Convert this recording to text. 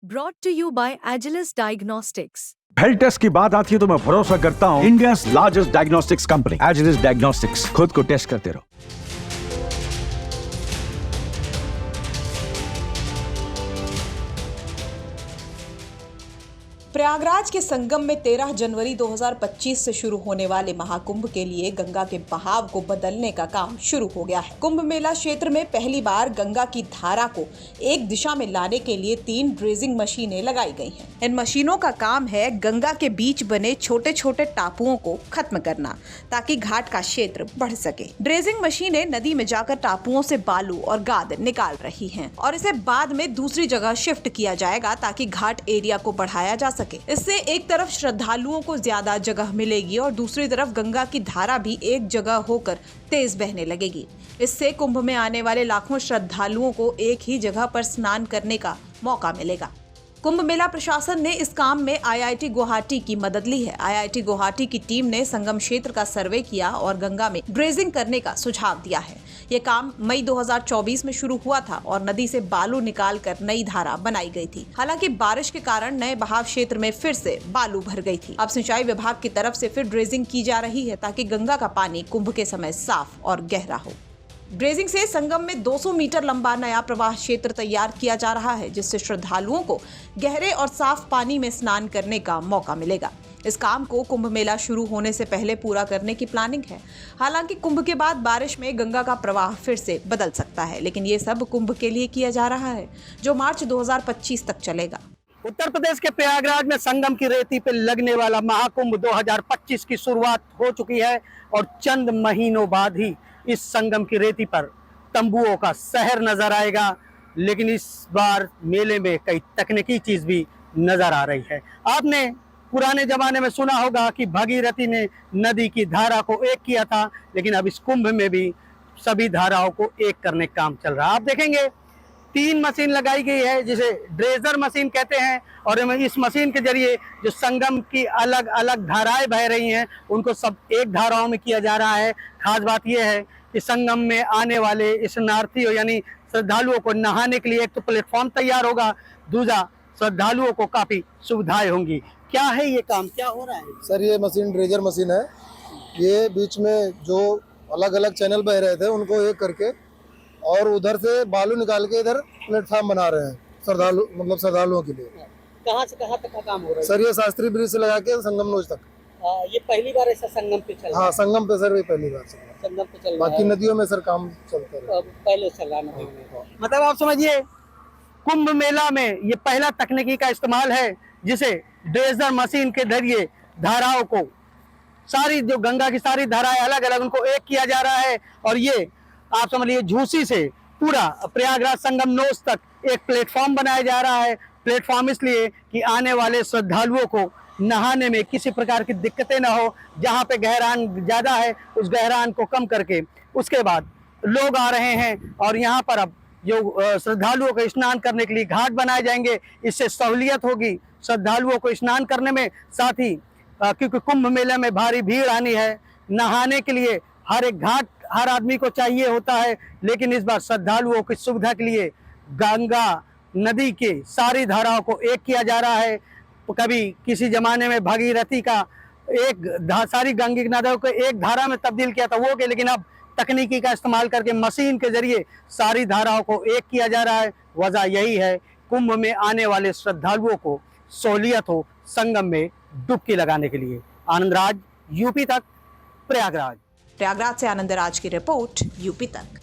Brought to you by Agilus Diagnostics. Health test की बात आती है तो मैं भरोसा करता हूँ India largest diagnostics company Agilus diagnostics. खुद को टेस्ट करते रहो। प्रयागराज के संगम में 13 जनवरी 2025 से शुरू होने वाले महाकुंभ के लिए गंगा के बहाव को बदलने का काम शुरू हो गया है। कुंभ मेला क्षेत्र में पहली बार गंगा की धारा को एक दिशा में लाने के लिए 3 ड्रेजिंग मशीनें लगाई गई हैं। इन मशीनों का काम है गंगा के बीच बने छोटे छोटे टापुओं को खत्म करना ताकि घाट का क्षेत्र बढ़ सके। ड्रेजिंग मशीनें नदी में जाकर टापुओं से बालू और गाद निकाल रही हैं और इसे बाद में दूसरी जगह शिफ्ट किया जाएगा ताकि घाट एरिया को बढ़ाया जा सके। इससे एक तरफ श्रद्धालुओं को ज्यादा जगह मिलेगी और दूसरी तरफ गंगा की धारा भी एक जगह होकर तेज बहने लगेगी। इससे कुंभ में आने वाले लाखों श्रद्धालुओं को एक ही जगह पर स्नान करने का मौका मिलेगा। कुंभ मेला प्रशासन ने इस काम में IIT गुवाहाटी की मदद ली है। IIT गुवाहाटी की टीम ने संगम क्षेत्र का सर्वे किया और गंगा में ड्रेजिंग करने का सुझाव दिया है। ये काम मई 2024 में शुरू हुआ था और नदी से बालू निकालकर नई धारा बनाई गई थी। हालांकि बारिश के कारण नए बहाव क्षेत्र में फिर से बालू भर गई थी। अब सिंचाई विभाग की तरफ से फिर ड्रेजिंग की जा रही है ताकि गंगा का पानी कुंभ के समय साफ और गहरा हो। ड्रेजिंग से संगम में 200 मीटर लंबा नया प्रवाह क्षेत्र तैयार किया जा रहा है, जिससे श्रद्धालुओं को गहरे और साफ पानी में स्नान करने का मौका मिलेगा। इस काम को कुंभ मेला शुरू होने से पहले पूरा करने की प्लानिंग है। हालांकि कुंभ के बाद बारिश में गंगा का प्रवाह फिर से बदल सकता है, लेकिन ये सब कुंभ के लिए किया जा रहा है जो मार्च 2025 तक चलेगा। उत्तर प्रदेश के प्रयागराज में संगम की रेती पे लगने वाला महाकुंभ 2025 की शुरुआत हो चुकी है और चंद महीनों बाद ही इस संगम की रेती पर तंबुओं का शहर नजर आएगा। लेकिन इस बार मेले में कई तकनीकी चीज भी नजर आ रही है। आपने पुराने जमाने में सुना होगा कि भगीरथी ने नदी की धारा को एक किया था, लेकिन अब इस कुंभ में भी सभी धाराओं को एक करने का काम चल रहा है। आप देखेंगे 3 मशीन लगाई गई है जिसे ड्रेजर मशीन कहते हैं और इस मशीन के जरिए जो संगम की अलग अलग धाराएं बह रही हैं उनको सब एक धाराओं में किया जा रहा है। खास बात यह है कि संगम में आने वाले स्नार्थियों यानी श्रद्धालुओं को नहाने के लिए एक तो प्लेटफॉर्म तैयार होगा, दूसरा श्रद्धालुओं को काफी सुविधाएं होंगी। क्या है ये काम, क्या हो रहा है? सर ये मशीन ड्रेजर मशीन है। ये बीच में जो अलग अलग चैनल बह रहे थे उनको एक करके और उधर से बालू निकाल के इधर प्लेटफॉर्म बना रहे हैं श्रद्धालुओं के लिए। कहाँ से कहाँ तक का काम हो रहा है? सर ये शास्त्री ब्रिज से लगा के संगम नोज तक। ये पहली बार ऐसा संगम पे चल रहा है? हाँ संगम पे सर ये पहली बार संगम पे चल रहा है। बाकी नदियों में सर काम चलता है। पहले चल रहा है। मतलब आप समझिए कुंभ मेला में ये पहला तकनीकी का इस्तेमाल है जिसे ड्रेजर मशीन के जरिए धाराओं को सारी जो गंगा की सारी धाराएं अलग अलग उनको एक किया जा रहा है। और ये आप समझ लीजिए झूसी से पूरा प्रयागराज संगम नोज तक एक प्लेटफॉर्म बनाया जा रहा है। प्लेटफॉर्म इसलिए कि आने वाले श्रद्धालुओं को नहाने में किसी प्रकार की दिक्कतें ना हो। जहाँ पे गहरान ज़्यादा है उस गहरान को कम करके उसके बाद लोग आ रहे हैं और यहाँ पर अब जो श्रद्धालुओं को स्नान करने के लिए घाट बनाए जाएंगे। इससे सहूलियत होगी श्रद्धालुओं को स्नान करने में, साथ ही क्योंकि कुंभ मेले में भारी भीड़ आनी है, नहाने के लिए हर एक घाट हर आदमी को चाहिए होता है। लेकिन इस बार श्रद्धालुओं की सुविधा के लिए गंगा नदी के सारी धाराओं को एक किया जा रहा है। कभी किसी जमाने में भगीरथी का सारी गंगा नदियों को एक धारा में तब्दील किया था वो के, लेकिन अब तकनीकी का इस्तेमाल करके मशीन के जरिए सारी धाराओं को एक किया जा रहा है। वजह यही है कुंभ में आने वाले श्रद्धालुओं को सहूलियत हो संगम में डुबकी लगाने के लिए। आनंद राज, यूपी तक, प्रयागराज। प्रयागराज से आनंद राज की रिपोर्ट, यूपी तक।